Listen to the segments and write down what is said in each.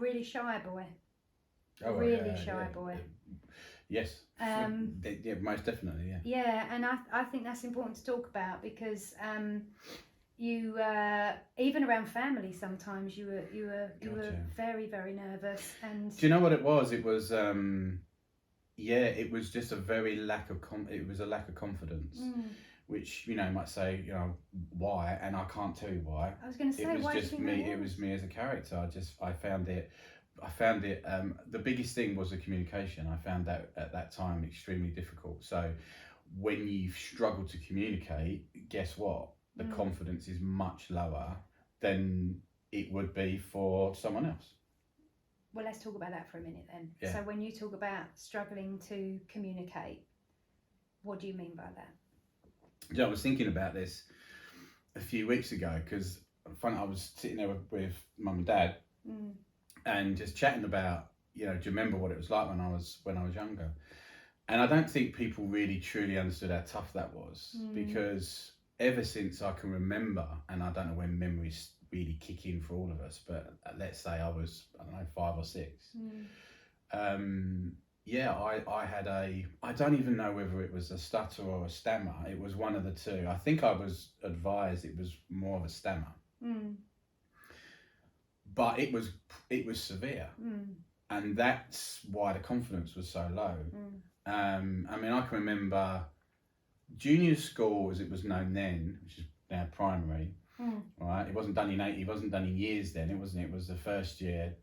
really shy boy. Oh, Really shy boy. Yes. Yeah, most definitely. Yeah. Yeah, and I think that's important to talk about because you even around family sometimes you were very, very nervous. And do you know what it was? It was it was just a very lack of it was a lack of confidence. Which might say why, and I can't tell you why. I was going to say, it was why just do you think me. It was me as a character. I found it. The biggest thing was the communication. I found that at that time extremely difficult. So when you struggle to communicate, guess what? The confidence is much lower than it would be for someone else. Well, let's talk about that for a minute then. Yeah. So when you talk about struggling to communicate, what do you mean by that? Yeah, I was thinking about this a few weeks ago because I was sitting there with mum and dad and just chatting about, do you remember what it was like when I was younger? And I don't think people really truly understood how tough that was because ever since I can remember, and I don't know when memories really kick in for all of us, but let's say I was, 5 or 6. I had I don't even know whether it was a stutter or a stammer. It was one of the two. I think I was advised it was more of a stammer. But it was severe. And that's why the confidence was so low. I can remember junior school, as it was known then, which is now primary, right? It wasn't done in years then, it wasn't. It was the first year.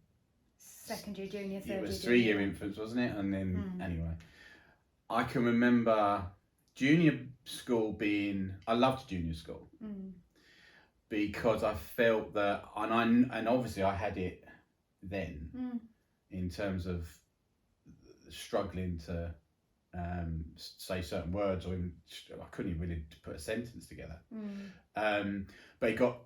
Second year, junior, third year. It was 3-year infants, wasn't it? And then, anyway, I can remember junior school being, I loved junior school because I felt that, and obviously I had it then in terms of struggling to say certain words, or even, I couldn't even really put a sentence together. But it got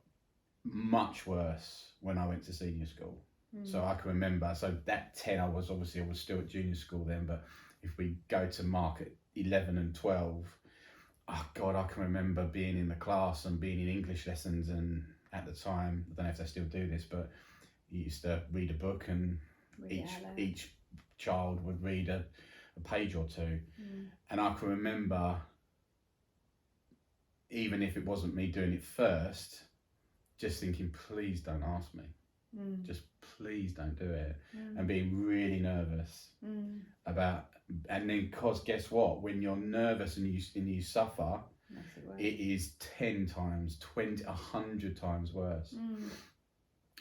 much worse when I went to senior school. So I can remember, so that 10, I was still at junior school then, but if we go to mark at 11 and 12, oh God, I can remember being in the class and being in English lessons, and at the time, I don't know if they still do this, but you used to read a book and each child would read a page or two. And I can remember, even if it wasn't me doing it first, just thinking, please don't ask me. Just please don't do it. And being really nervous about, and then because guess what, when you're nervous and you suffer, it is 10 times, 20, 100 times worse.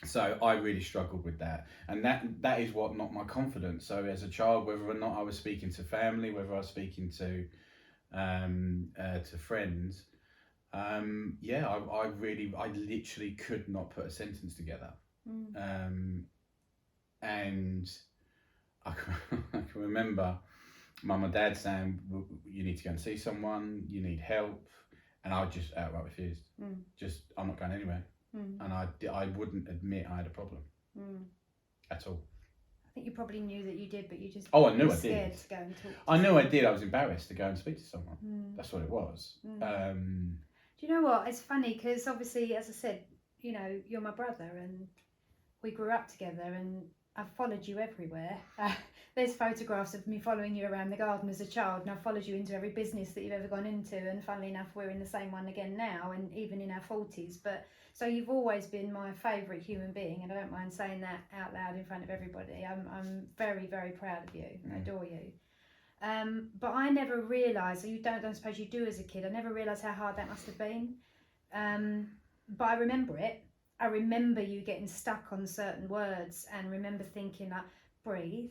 So I really struggled with that, and that is what knocked my confidence. So as a child, whether or not I was speaking to family, whether I was speaking to friends, I literally could not put a sentence together. And I can remember mum and dad saying, you need to go and see someone, you need help, and I just outright refused. I'm not going anywhere. And I wouldn't admit I had a problem at all. I think you probably knew that you did, but you just I knew I scared did. to go and talk to I knew someone. I did. I was embarrassed to go and speak to someone. That's what it was. Do you know what? It's funny because obviously, as I said, you're my brother and we grew up together, and I've followed you everywhere. There's photographs of me following you around the garden as a child, and I've followed you into every business that you've ever gone into, and funnily enough, we're in the same one again now, and even in our 40s. But so you've always been my favourite human being, and I don't mind saying that out loud in front of everybody. I'm very, very proud of you. I adore you. But I never realised, or don't suppose you do as a kid, I never realised how hard that must have been. But I remember it. I remember you getting stuck on certain words, and remember thinking like, breathe,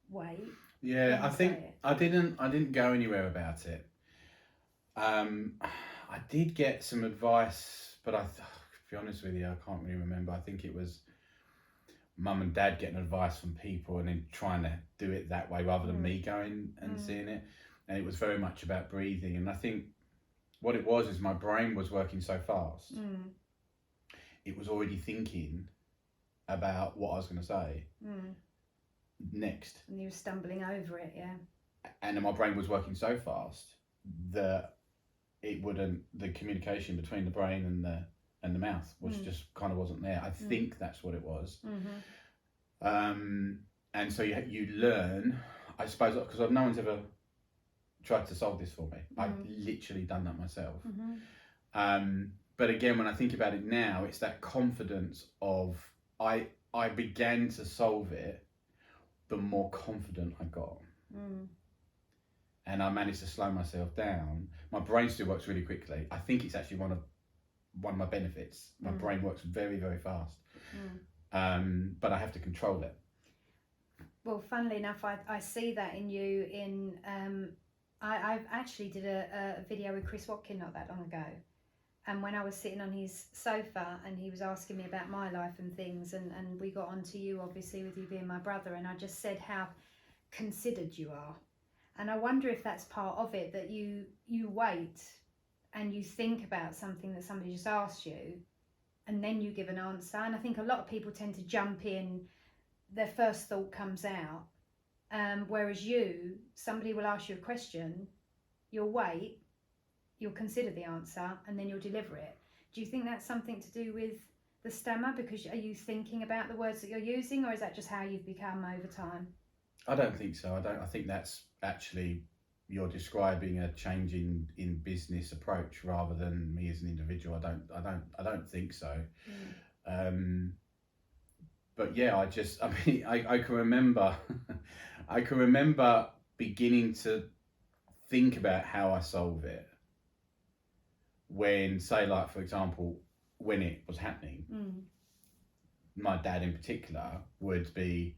wait. Yeah, I think I didn't go anywhere about it. I did get some advice, but to be honest with you, I can't really remember. I think it was mum and dad getting advice from people and then trying to do it that way rather than me going and seeing it. And it was very much about breathing. And I think what it was is my brain was working so fast. It was already thinking about what I was going to say next. And you were stumbling over it, yeah. And then my brain was working so fast that the communication between the brain and the mouth was just kind of wasn't there. I think that's what it was. And so you learn, I suppose, because no one's ever tried to solve this for me. I've literally done that myself. But again, when I think about it now, it's that confidence of I began to solve it, the more confident I got. And I managed to slow myself down. My brain still works really quickly. I think it's actually one of my benefits. My brain works very, very fast. But I have to control it. Well, funnily enough, I see that in you in I actually did a video with Chris Watkin not that long ago. And when I was sitting on his sofa and he was asking me about my life and things, and we got onto you, obviously, with you being my brother, and I just said how considered you are. And I wonder if that's part of it, that you wait and you think about something that somebody just asked you, and then you give an answer. And I think a lot of people tend to jump in, their first thought comes out, whereas somebody will ask you a question, you'll wait, you'll consider the answer, and then you'll deliver it. Do you think that's something to do with the stammer? Because are you thinking about the words that you're using, or is that just how you've become over time? I don't think so. I think that's actually, you're describing a change in business approach rather than me as an individual. I don't think so. But yeah, I can remember I can remember beginning to think about how I solve it when, say, like, for example, when it was happening, my dad in particular would be,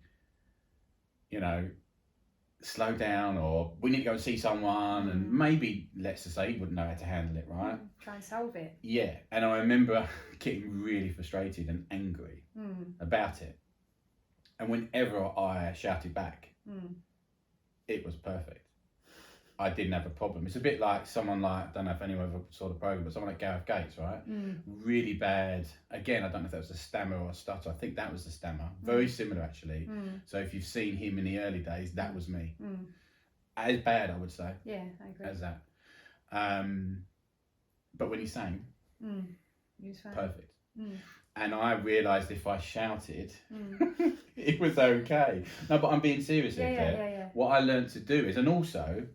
slow down, or we need to go and see someone, and maybe, let's just say, he wouldn't know how to handle it, right? Try and solve it. Yeah, and I remember getting really frustrated and angry about it. And whenever I shouted back, it was perfect. I didn't have a problem. It's a bit like someone like, I don't know if anyone ever saw the program, but someone like Gareth Gates, right? Really bad. Again, I don't know if that was a stammer or a stutter. I think that was the stammer. Very similar, actually. So if you've seen him in the early days, that was me. As bad, I would say. Yeah, I agree. As that. But when he sang, perfect. And I realised if I shouted, it was okay. No, but I'm being serious here. Yeah. What I learned to do is, and also,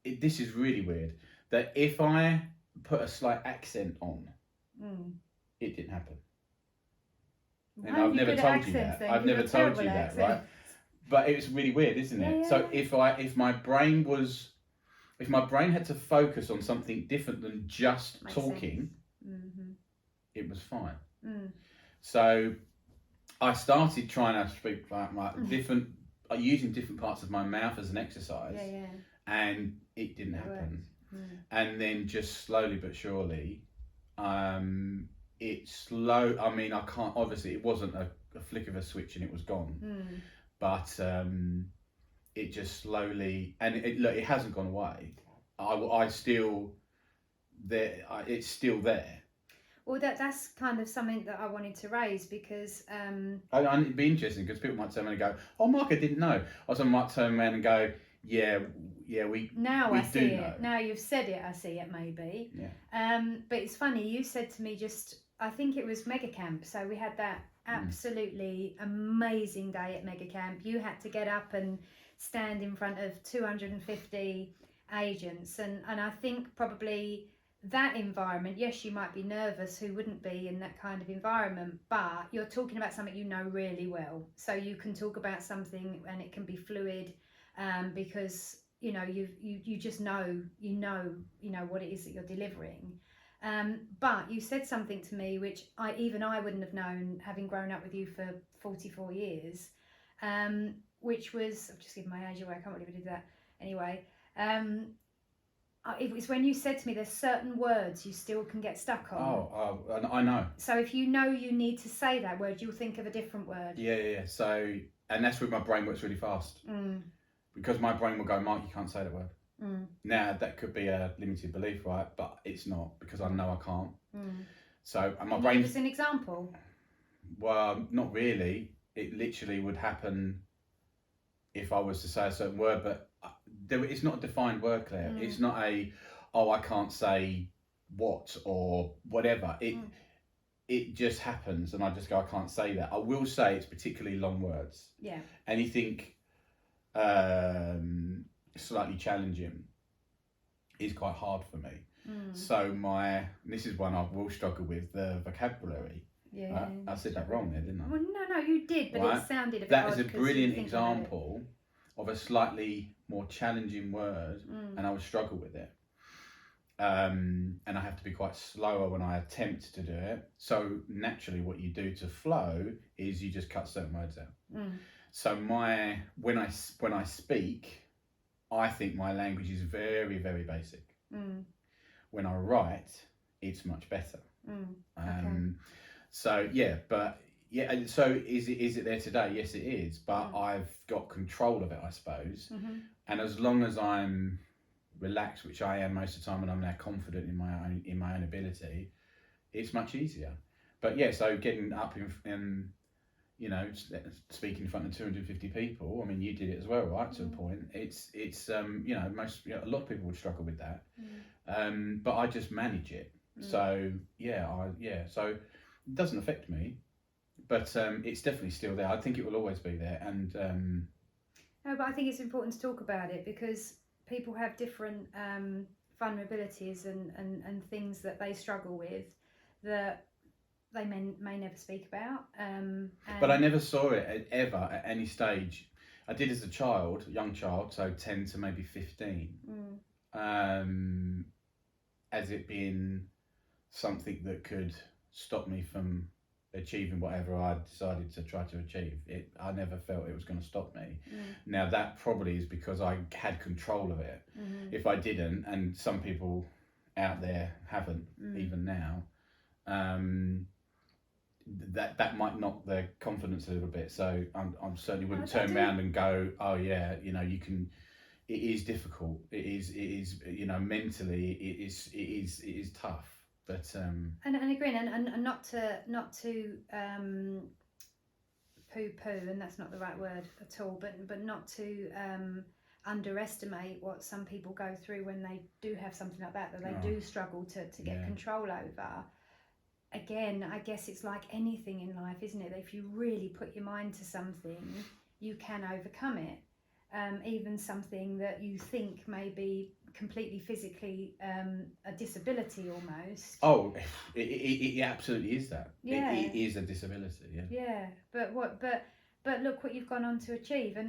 this is really weird, that if I put a slight accent on, it didn't happen. And I've never told you that. I've never told you that, right? But it's really weird, isn't it? So if my brain had to focus on something different than just talking, it was fine. So I started trying to speak like different, using different parts of my mouth as an exercise, and it didn't happen. And then just slowly but surely, it can't, obviously it wasn't a flick of a switch and it was gone, but it just slowly, and it hasn't gone away. It's still there. Well, that's kind of something that I wanted to raise, because it'd be interesting, because people might turn around and go, "Oh, Mark, I didn't know." Or someone might turn around and go, "Yeah, we now we I see do it. know." Now you've said it, I see it. Maybe. Yeah. But it's funny. You said to me I think it was Mega Camp. So we had that absolutely amazing day at Mega Camp. You had to get up and stand in front of 250 agents, and I think probably that environment, yes, you might be nervous, who wouldn't be in that kind of environment, but you're talking about something you know really well, so you can talk about something and it can be fluid, because you just know what it is that you're delivering. But you said something to me which I wouldn't have known, having grown up with you for 44 years, which was, I've just given my age away, I can't believe I did that. Anyway, it was when you said to me, there's certain words you still can get stuck on. Oh, I know. So if you know you need to say that word, you'll think of a different word. Yeah. So, and that's where my brain works really fast. Because my brain will go, "Mark, you can't say that word." Now, that could be a limited belief, right? But it's not, because I know I can't. So, and my brain... Can you give us an example? Well, not really. It literally would happen if I was to say a certain word, but it's not a defined word, Claire. It's not I can't say what or whatever. it just happens, and I just go, I can't say that. I will say it's particularly long words. Yeah. Anything slightly challenging is quite hard for me. So this is one I will struggle with, the vocabulary. Yeah. I said that wrong there, didn't I? Well, no, you did, but it sounded a bit That odd is a 'cause brilliant you think example of a slightly more challenging word, and I would struggle with it. And I have to be quite slower when I attempt to do it. So naturally, what you do to flow is you just cut certain words out. So when I speak, I think my language is very, very basic. When I write, it's much better. Okay. So yeah, but yeah. So is it there today? Yes, it is. But I've got control of it, I suppose. And as long as I'm relaxed, which I am most of the time, and I'm now confident in my own ability, it's much easier. But yeah, so getting up in speaking in front of 250 people. I mean, you did it as well, right? To a point. It's a lot of people would struggle with that. But I just manage it. So so it doesn't affect me, but it's definitely still there. I think it will always be there. And no, but I think it's important to talk about it because people have different vulnerabilities and things that they struggle with that they may never speak about. But I never saw it ever at any stage. I did as a young child, so 10 to maybe 15, as it being something that could stop me from achieving whatever I decided to try to achieve. I never felt it was going to stop me. Now that probably is because I had control of it. If I didn't, and some people out there haven't even now, that might knock their confidence a little bit. So I certainly wouldn't turn around and go, oh yeah, you can. It is difficult. It is mentally it is tough. But and again, and not to poo-poo, and that's not the right word at all, but not to underestimate what some people go through when they do have something like that they do struggle to get control over. Again, I guess it's like anything in life, isn't it? If you really put your mind to something, you can overcome it. Even something that you think may be completely physically a disability almost. Oh, it absolutely is that. Yeah. It is a disability. Yeah. Yeah, but look what you've gone on to achieve, and